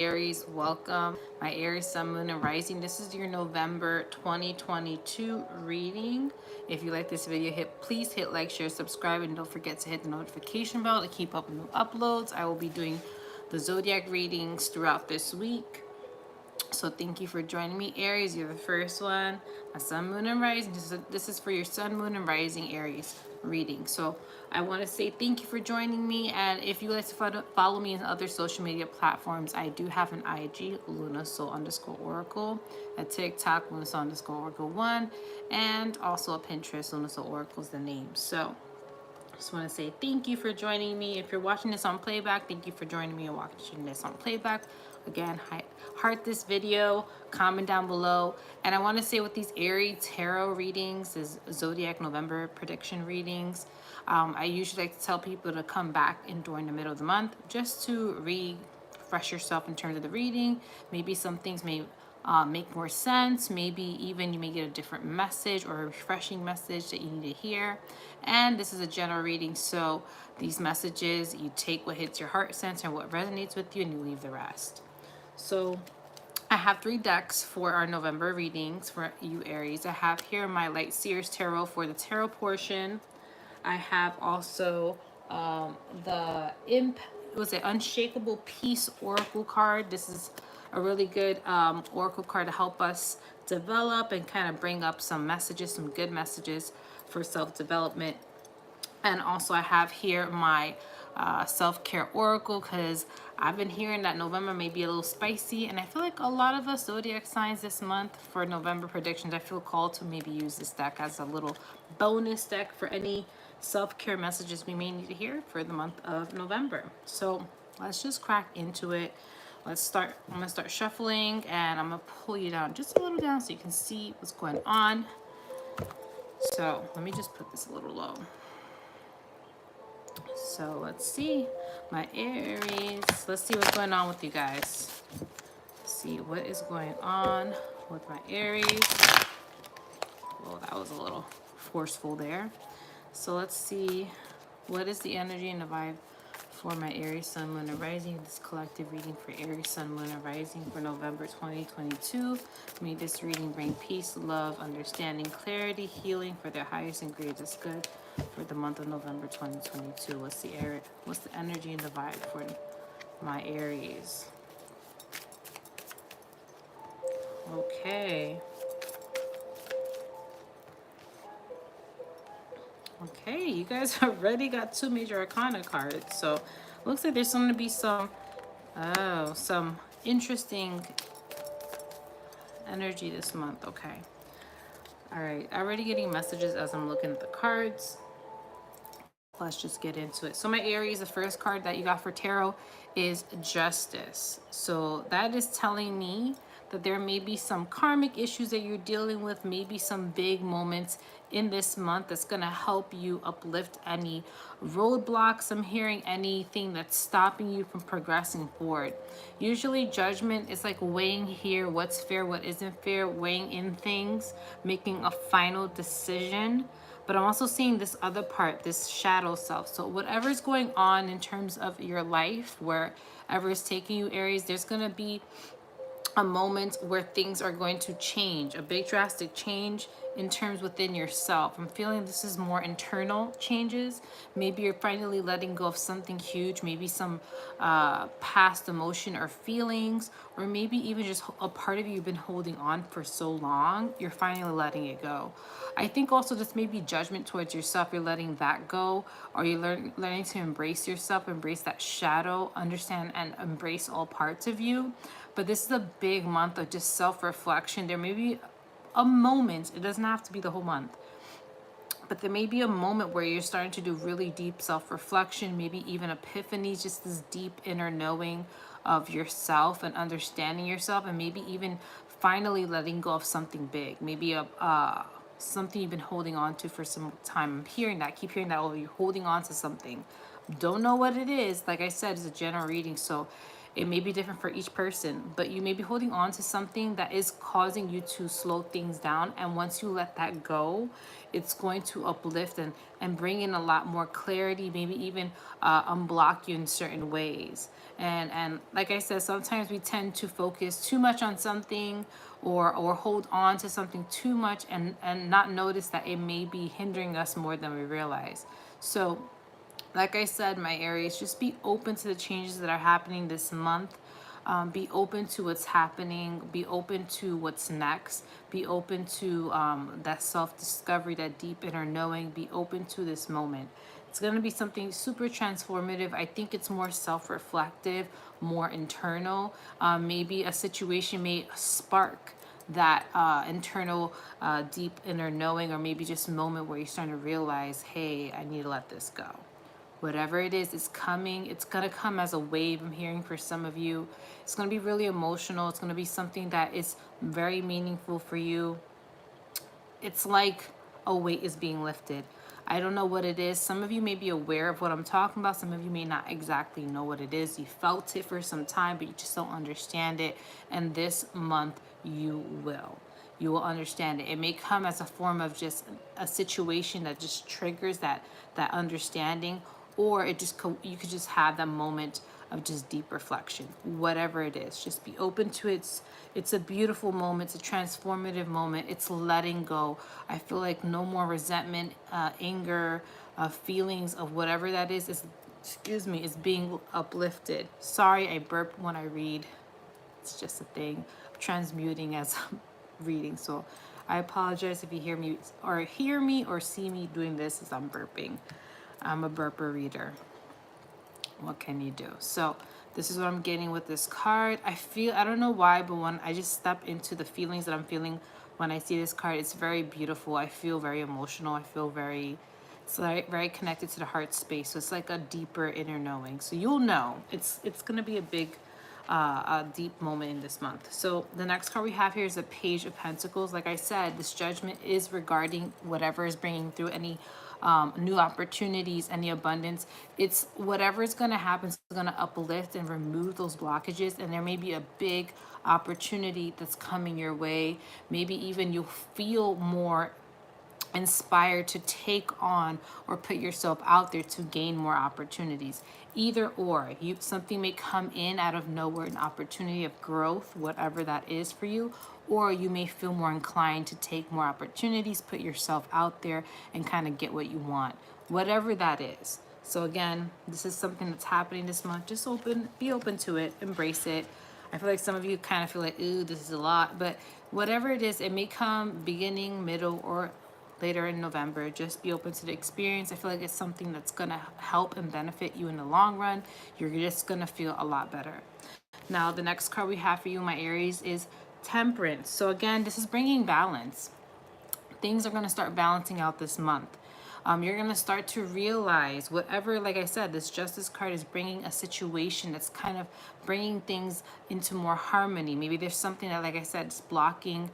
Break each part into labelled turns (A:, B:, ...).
A: Aries, welcome. My Aries, Sun, Moon, and Rising. This is your November 2022 reading. If you like this video, please hit like, share, subscribe, and don't forget to hit the notification bell to keep up with new uploads. I will be doing the zodiac readings throughout this week. So thank you for joining me, Aries. You're the first one. My Sun, Moon, and Rising. This is for your Sun, Moon, and Rising Aries reading. So I want to say thank you for joining me. And if you like to follow me on other social media platforms, I do have an IG, lunasoul_oracle, a TikTok, lunasoul_oracle1, and also a Pinterest, lunasoul_oracle is the name. So just want to say thank you for joining me. If you're watching this on playback, thank you for joining me and watching this on playback. Again, heart this video, comment down below. And I want to say with these Aries tarot readings, is Zodiac November prediction readings, I usually like to tell people to come back in during the middle of the month just to refresh yourself in terms of the reading. Maybe some things may make more sense. Maybe even you may get a different message or a refreshing message that you need to hear. And this is a general reading, so these messages, you take what hits your heart center, what resonates with you, and you leave the rest. So I have 3 decks for our November readings for you Aries. I have here my Light Seers Tarot for the tarot portion. I have also the Unshakable Peace Oracle card. This is a really good oracle card to help us develop and kind of bring up some messages, some good messages for self-development. And also I have here my self-care oracle, because I've been hearing that November may be a little spicy, and I feel like a lot of us zodiac signs this month for November predictions, I feel called to maybe use this deck as a little bonus deck for any self-care messages we may need to hear for the month of November. So let's just crack into it. Let's start. I'm gonna start shuffling, and I'm gonna pull you down just a little down so you can see what's going on. So let me just put this a little low. So let's see, my Aries. Let's see what's going on with you guys. Let's see what is going on with my Aries. Well, that was a little forceful there. So let's see, what is the energy and the vibe for my Aries, Sun, Moon, and Rising? This collective reading for Aries, Sun, Moon, and Rising for November 2022. May this reading bring peace, love, understanding, clarity, healing for their highest and greatest good for the month of November 2022. What's the energy and the vibe for my Aries? Okay. Okay, you guys already got 2 major arcana cards. So looks like there's going to be some interesting energy this month. Okay. All right. Already getting messages as I'm looking at the cards. Let's just get into it. So my Aries, the first card that you got for tarot is Justice. So that is telling me that there may be some karmic issues that you're dealing with, maybe some big moments in this month that's going to help you uplift any roadblocks. I'm hearing anything that's stopping you from progressing forward. Usually judgment is like weighing here what's fair, what isn't fair, weighing in things, making a final decision. But I'm also seeing this other part, this shadow self. So whatever's going on in terms of your life, wherever is taking you, Aries, there's going to be a moment where things are going to change, a big drastic change in terms within yourself. I'm feeling this is more internal changes. Maybe you're finally letting go of something huge, maybe some past emotion or feelings, or maybe even just a part of you you've been holding on for so long, you're finally letting it go. I think also this may be judgment towards yourself. You're letting that go, or you're learning to embrace yourself, embrace that shadow, understand and embrace all parts of you. But this is a big month of just self-reflection. There may be a moment, it doesn't have to be the whole month, but there may be a moment where you're starting to do really deep self-reflection, maybe even epiphanies, just this deep inner knowing of yourself and understanding yourself, and maybe even finally letting go of something big, maybe something you've been holding on to for some time. I'm hearing that, keep hearing that, oh, you're holding on to something. Don't know what it is. Like I said, it's a general reading, so It may be different for each person, but you may be holding on to something that is causing you to slow things down. And once you let that go, it's going to uplift and bring in a lot more clarity, maybe even unblock you in certain ways. And like I said, sometimes we tend to focus too much on something, or hold on to something too much, and not notice that it may be hindering us more than we realize. So like I said, my Aries, just be open to the changes that are happening this month. Be open to what's happening. Be open to what's next. Be open to that self-discovery, that deep inner knowing. Be open to this moment. It's going to be something super transformative. I think it's more self-reflective, more internal. Maybe a situation may spark that internal deep inner knowing, or maybe just a moment where you're starting to realize, hey, I need to let this go. Whatever it is coming. It's going to come as a wave. I'm hearing for some of you. It's going to be really emotional. It's going to be something that is very meaningful for you. It's like a weight is being lifted. I don't know what it is. Some of you may be aware of what I'm talking about. Some of you may not exactly know what it is. You felt it for some time, but you just don't understand it. And this month you will. You will understand it. It may come as a form of just a situation that just triggers that understanding, or it just you could just have that moment of just deep reflection. Whatever it is, just be open to it. It's a beautiful moment. It's a transformative moment. It's letting go. I feel like no more resentment, anger, feelings of whatever that is excuse me, is being uplifted. Sorry, I burp when I read. It's just a thing. I'm transmuting as I'm reading, so I apologize if you hear me or see me doing this as I'm burping. I'm a burper reader. What can you do? So this is what I'm getting with this card. I don't know why, but when I just step into the feelings that I'm feeling when I see this card, it's very beautiful. I feel very emotional. I feel it's like very connected to the heart space. So it's like a deeper inner knowing. So you'll know. It's gonna be a big a deep moment in this month. So the next card we have here is a Page of Pentacles. Like I said, this judgment is regarding whatever is bringing through any new opportunities, any abundance. It's whatever is going to happen is going to uplift and remove those blockages, and there may be a big opportunity that's coming your way. Maybe even you'll feel more inspired to take on or put yourself out there to gain more opportunities. Either or, something may come in out of nowhere, an opportunity of growth, whatever that is for you, or you may feel more inclined to take more opportunities, put yourself out there, and kind of get what you want, whatever that is. So again, this is something that's happening this month. Just be open to it, embrace it. I feel like some of you kind of feel like, ooh, this is a lot, but whatever it is, it may come beginning, middle, or later in November. Just be open to the experience. I feel like it's something that's going to help and benefit you in the long run. You're just going to feel a lot better. Now, the next card we have for you, my Aries, is Temperance. So again, this is bringing balance. Things are going to start balancing out this month. You're going to start to realize whatever, like I said, this Justice card is bringing a situation that's kind of bringing things into more harmony. Maybe there's something that, like I said, is blocking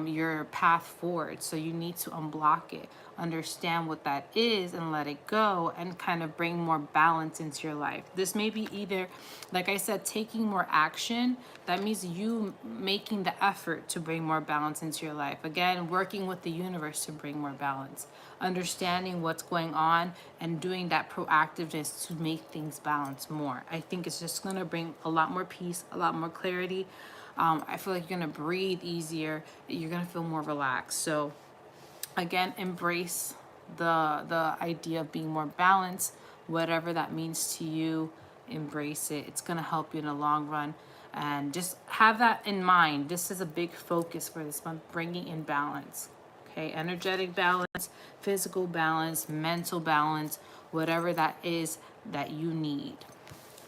A: your path forward. So you need to unblock it, understand what that is, and let it go, and kind of bring more balance into your life. This may be either, like I said, taking more action. That means you making the effort to bring more balance into your life. Again, working with the universe to bring more balance, understanding what's going on, and doing that proactiveness to make things balance more. I think it's just going to bring a lot more peace, a lot more clarity. I feel like you're going to breathe easier. You're going to feel more relaxed. So again, embrace the idea of being more balanced, whatever that means to you. Embrace it. It's going to help you in the long run, and just have that in mind. This is a big focus for this month, bringing in balance. Okay, energetic balance, physical balance, mental balance, whatever that is that you need.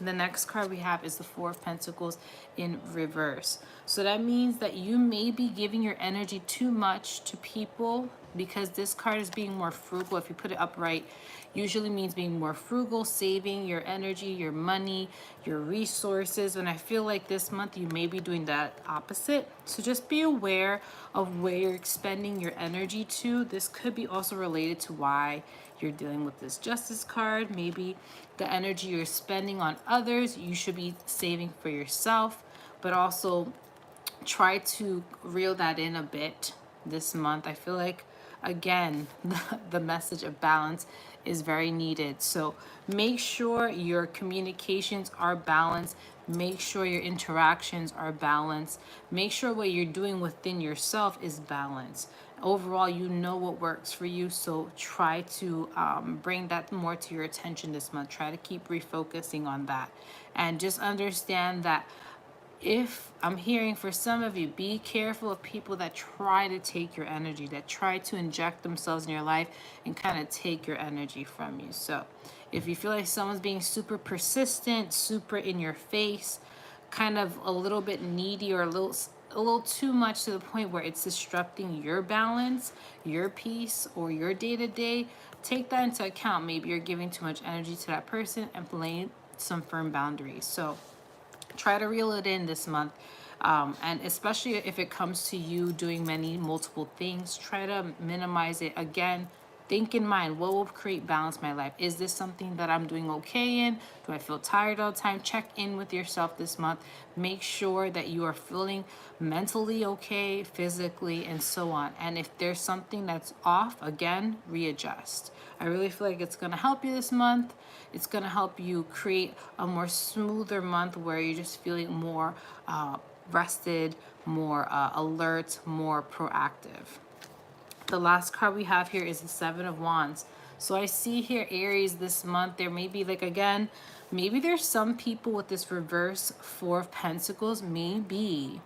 A: The next card we have is the Four of Pentacles in reverse. So that means that you may be giving your energy too much to people, because this card is being more frugal. If you put it upright, usually means being more frugal, saving your energy, your money, your resources. And I feel like this month you may be doing that opposite. So just be aware of where you're expending your energy to. This could be also related to why you're dealing with this Justice card, maybe the energy you're spending on others, you should be saving for yourself, but also try to reel that in a bit this month. I feel like, again, the message of balance is very needed. So make sure your communications are balanced. Make sure your interactions are balanced. Make sure what you're doing within yourself is balanced. Overall, you know what works for you, so try to bring that more to your attention this month. Try to keep refocusing on that. And just understand that if I'm hearing for some of you, be careful of people that try to take your energy, that try to inject themselves in your life and kind of take your energy from you. So if you feel like someone's being super persistent, super in your face, kind of a little bit needy or a little too much to the point where it's disrupting your balance, your peace, or your day-to-day, take that into account. Maybe you're giving too much energy to that person and playing some firm boundaries. So try to reel it in this month. And especially if it comes to you doing multiple things, try to minimize it. Again, think in mind, what will create balance in my life? Is this something that I'm doing okay in? Do I feel tired all the time? Check in with yourself this month. Make sure that you are feeling mentally okay, physically, and so on. And if there's something that's off, again, readjust. I really feel like it's going to help you this month. It's going to help you create a more smoother month where you're just feeling more rested, more alert, more proactive. The last card we have here is the Seven of Wands. So I see here, Aries, this month, there may be, like, again, maybe there's some people with this reverse Four of Pentacles, maybe,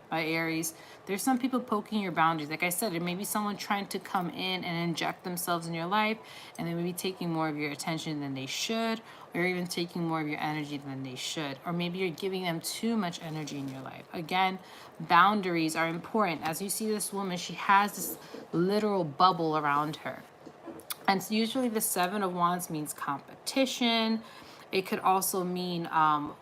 A: by Aries. There's some people poking your boundaries. Like I said, it may be someone trying to come in and inject themselves in your life, and they may be taking more of your attention than they should, or even taking more of your energy than they should. Or maybe you're giving them too much energy in your life. Again, boundaries are important. As you see this woman, she has this literal bubble around her. And so usually the Seven of Wands means competition. It could also mean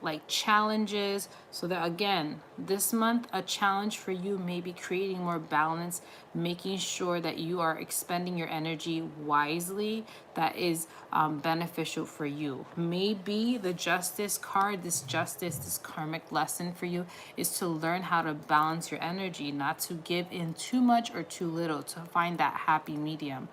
A: like challenges. So that, again, this month, a challenge for you may be creating more balance, making sure that you are expending your energy wisely, that is beneficial for you. Maybe the Justice card, this justice, this karmic lesson for you is to learn how to balance your energy, not to give in too much or too little, to find that happy medium.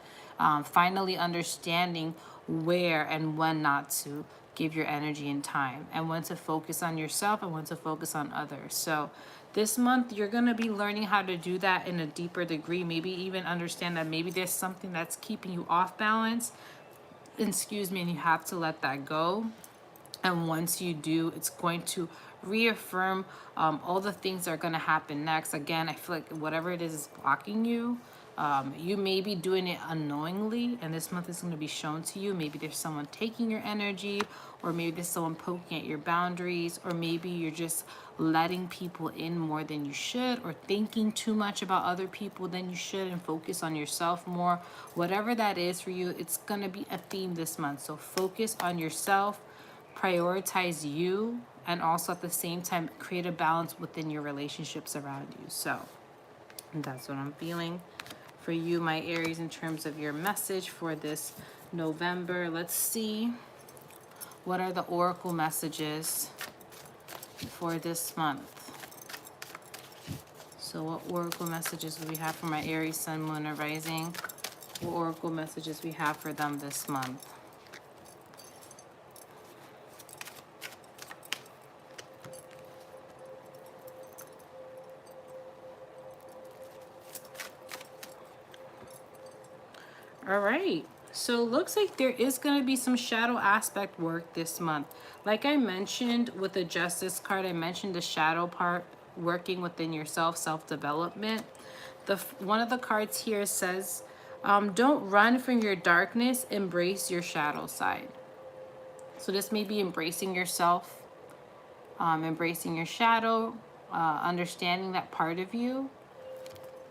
A: Finally understanding where and when not to give your energy and time, and when to focus on yourself and when to focus on others. So this month you're going to be learning how to do that in a deeper degree. Maybe even understand that maybe there's something that's keeping you off balance, excuse me, and you have to let that go. And once you do, it's going to reaffirm all the things that are going to happen next. Again, I feel like whatever it is blocking you, you may be doing it unknowingly, and this month is going to be shown to you. Maybe there's someone taking your energy, or maybe there's someone poking at your boundaries, or maybe you're just letting people in more than you should, or thinking too much about other people than you should and focus on yourself more. Whatever that is for you, it's going to be a theme this month. So focus on yourself, prioritize you, and also at the same time create a balance within your relationships around you. So that's what I'm feeling for you, my Aries, in terms of your message for this November. Let's see, what are the oracle messages for this month? So what oracle messages do we have for my Aries sun, moon, or rising? What oracle messages we have for them this month? All right, so it looks like there is going to be some shadow aspect work this month. Like I mentioned with the Justice card, I mentioned the shadow part, working within yourself, self-development. One of the cards here says, don't run from your darkness, embrace your shadow side. So this may be embracing yourself, embracing your shadow, understanding that part of you.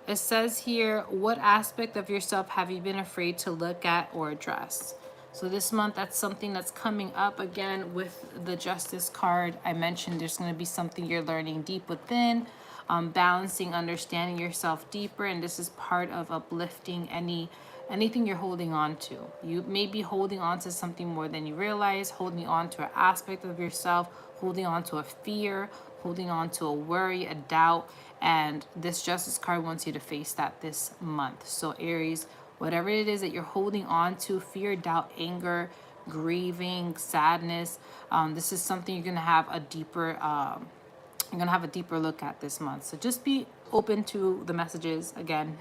A: It says here, what aspect of yourself have you been afraid to look at or address? So this month, that's something that's coming up again with the Justice card. I mentioned there's going to be something you're learning deep within, balancing, understanding yourself deeper. And this is part of uplifting any anything you're holding on to. You may be holding on to something more than you realize, holding on to an aspect of yourself, holding on to a fear, holding on to a worry, a doubt, and this Justice card wants you to face that this month. So Aries, whatever it is that you're holding on to, fear, doubt, anger, grieving, sadness, this is something you're gonna have a deeper look at this month. So just be open to the messages again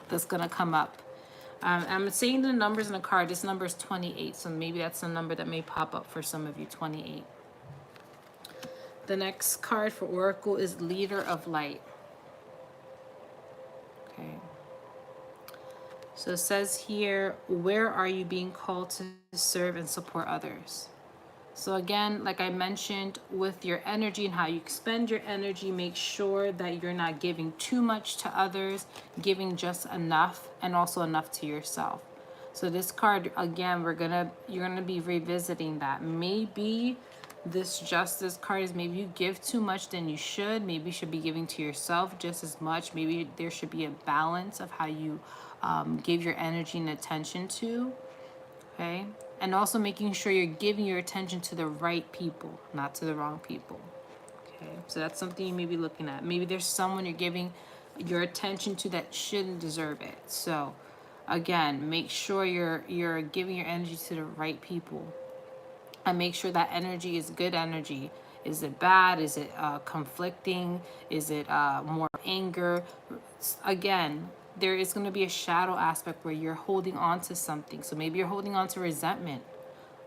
A: that's gonna come up. I'm seeing the numbers in the card. This number is 28, so maybe that's the number that may pop up for some of you, 28. The next card for Oracle is Leader of Light. Okay. So it says here, where are you being called to serve and support others? So again, like I mentioned, with your energy and how you expend your energy, make sure that you're not giving too much to others, giving just enough, and also enough to yourself. So this card, again, you're gonna be revisiting that. Maybe this Justice card is maybe you give too much than you should. Maybe you should be giving to yourself just as much. Maybe there should be a balance of how you give your energy and attention to. Okay, and also making sure you're giving your attention to the right people, not to the wrong people. Okay, so that's something you may be looking at. Maybe there's someone you're giving your attention to that shouldn't deserve it. So again, make sure you're giving your energy to the right people, and make sure that energy is good energy. Is it bad? Is it conflicting? Is it more anger? Again, there is going to be a shadow aspect where you're holding on to something. So maybe you're holding on to resentment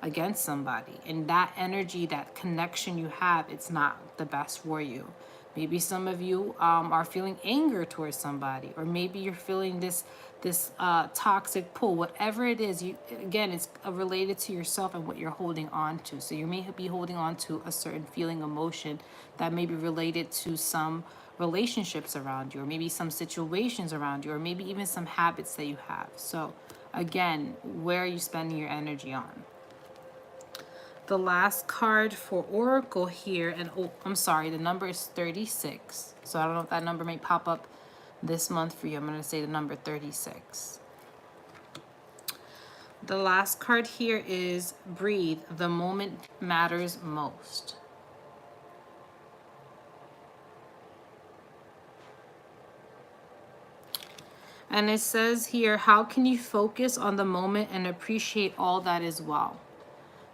A: against somebody, and that energy, that connection you have, it's not the best for you. Maybe some of you are feeling anger towards somebody, or maybe you're feeling this toxic pull. Whatever it is, again, it's related to yourself and what you're holding on to. So you may be holding on to a certain feeling, emotion that may be related to some relationships around you, or maybe some situations around you, or maybe even some habits that you have. So again, where are you spending your energy on? The last card for Oracle here, and oh, I'm sorry, the number is 36. So I don't know if that number may pop up this month for you. I'm going to say the number 36. The last card here is Breathe. The moment matters most. And it says here, how can you focus on the moment and appreciate all that is well?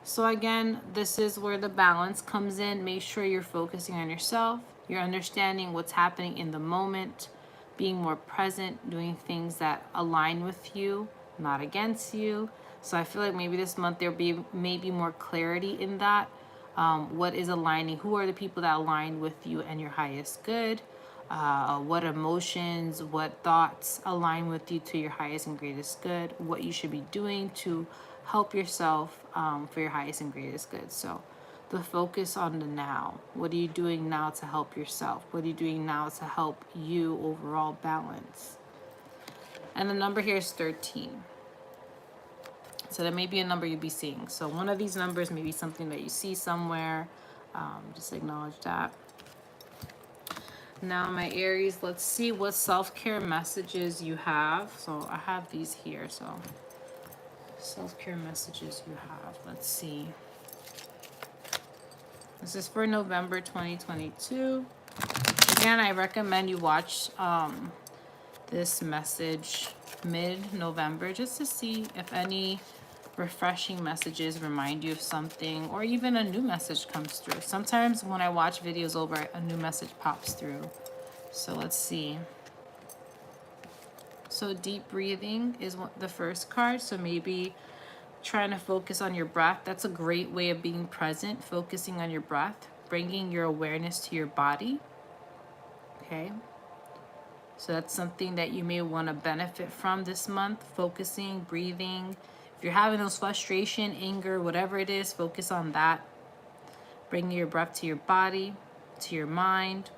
A: So again, this is where the balance comes in. Make sure you're focusing on yourself. You're understanding what's happening in the moment, being more present, doing things that align with you, not against you. So I feel like maybe this month there'll be maybe more clarity in that. What is aligning? Who are the people that align with you and your highest good? What emotions, what thoughts align with you to your highest and greatest good? What you should be doing to help yourself for your highest and greatest good. So the focus on the now. What are you doing now to help yourself? What are you doing now to help you overall balance? And the number here is 13. So that may be a number you'll be seeing. So one of these numbers may be something that you see somewhere. Just acknowledge that. Now, my Aries, let's see what self-care messages you have. So I have these here. So self-care messages you have. Let's see. This is for November 2022. Again, I recommend you watch this message mid-November just to see if any refreshing messages remind you of something, or even a new message comes through. Sometimes when I watch videos over, a new message pops through. So let's see. So deep breathing is the first card. So maybe trying to focus on your breath. That's a great way of being present, focusing on your breath, bringing your awareness to your body. Okay. So that's something that you may want to benefit from this month, focusing, breathing. If you're having those frustration, anger, whatever it is, focus on that. Bringing your breath to your body, to your mind.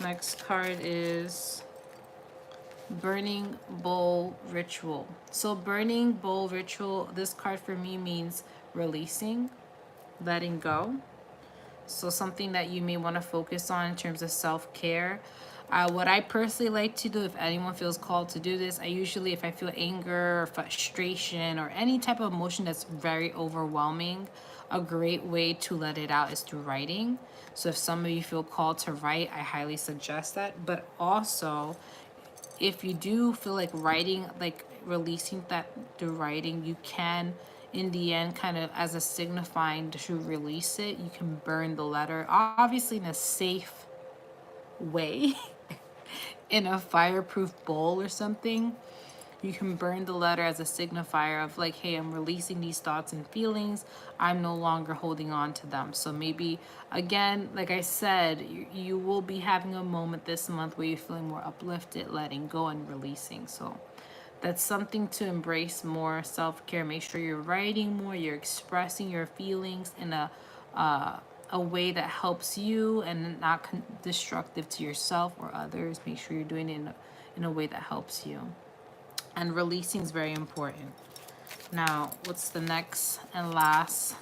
A: Next card is Burning Bowl Ritual. So Burning Bowl Ritual, this card for me means releasing, letting go. So something that you may want to focus on in terms of self-care. What I personally like to do, if anyone feels called to do this, I usually, if I feel anger or frustration or any type of emotion that's very overwhelming, a great way to let it out is through writing. So if some of you feel called to write, I highly suggest that. But also, if you do feel like writing, like releasing that through writing, you can, in the end, kind of as a signifying to release it, you can burn the letter, obviously in a safe way, in a fireproof bowl or something. You can burn the letter as a signifier of like, hey, I'm releasing these thoughts and feelings. I'm no longer holding on to them. So maybe, again, like I said, you will be having a moment this month where you're feeling more uplifted, letting go and releasing. So that's something to embrace more, self-care. Make sure you're writing more, you're expressing your feelings in a way that helps you and not destructive to yourself or others. Make sure you're doing it in a way that helps you. And releasing is very important. Now, what's the next and last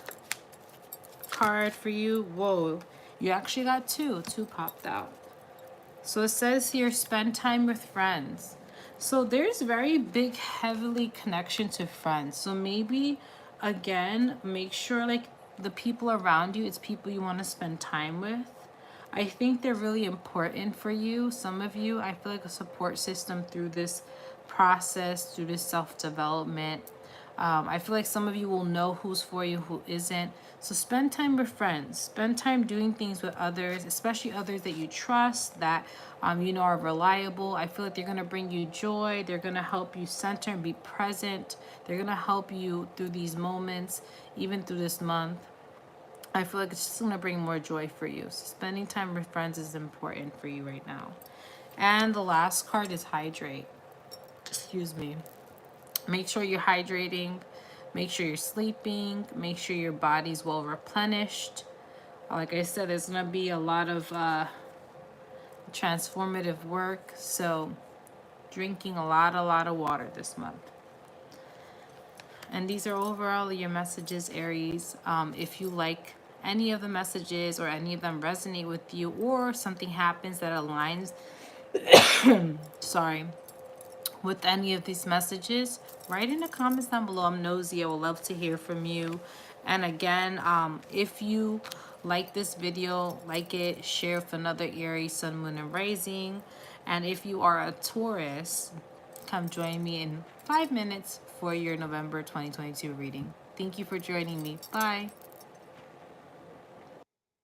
A: card for you? Whoa, you actually got two. Two popped out. So it says here, spend time with friends. So there's very big, heavily connection to friends. So maybe, again, make sure like the people around you, it's people you want to spend time with. I think they're really important for you. Some of you, I feel like a support system through this process, through this self-development. I feel like some of you will know who's for you, who isn't. So spend time with friends. Spend time doing things with others, especially others that you trust, that you know are reliable. I feel like they're going to bring you joy. They're going to help you center and be present. They're going to help you through these moments, even through this month. I feel like it's just going to bring more joy for you. So spending time with friends is important for you right now. And the last card is hydrate. Excuse me. Make sure you're hydrating. Make sure you're sleeping. Make sure your body's well replenished. Like I said, there's going to be a lot of transformative work. So drinking a lot of water this month. And these are overall your messages, Aries. If you like any of the messages or any of them resonate with you, or something happens that aligns sorry, with any of these messages, write in the comments down below. I'm nosy. I would love to hear from you. And again, if you like this video, like it, share with another Aries, Sun, Moon, and Rising. And if you are a Taurus, come join me in 5 minutes for your November 2022 reading. Thank you for joining me. Bye.